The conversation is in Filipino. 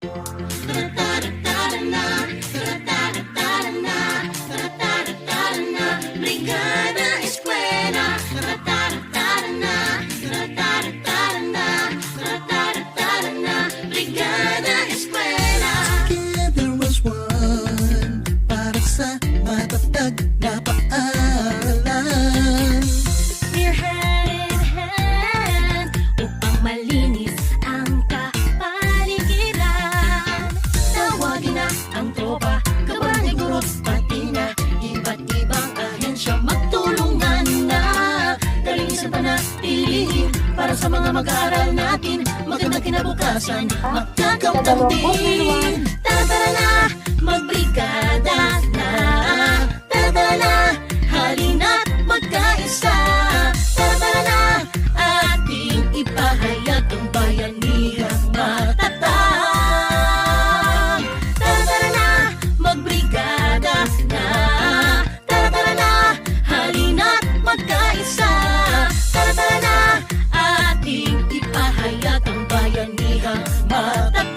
Brigada Eskwela. Brigada Eskwela. Together as one, para sa matatag na paaralan. We're hand in hand upang malinis ang kapaligiran. Tawagin na ang tropa, kabarangay guro, pati na iba't ibang ahensya. Magtulungan na, kalinisan panatilihin para sa mga mag-aaral natin. Magandang kinabukasan, magkakaunting. Tara na, magbrigada na. Tara na, halina't magkaisa. Tara na, ating ipahayag ang bayanihang matatag. Tara na, magbrigada na. Tara na, halina't magkaisa. Tara na, ating ipahayag ang bayanihang matatag.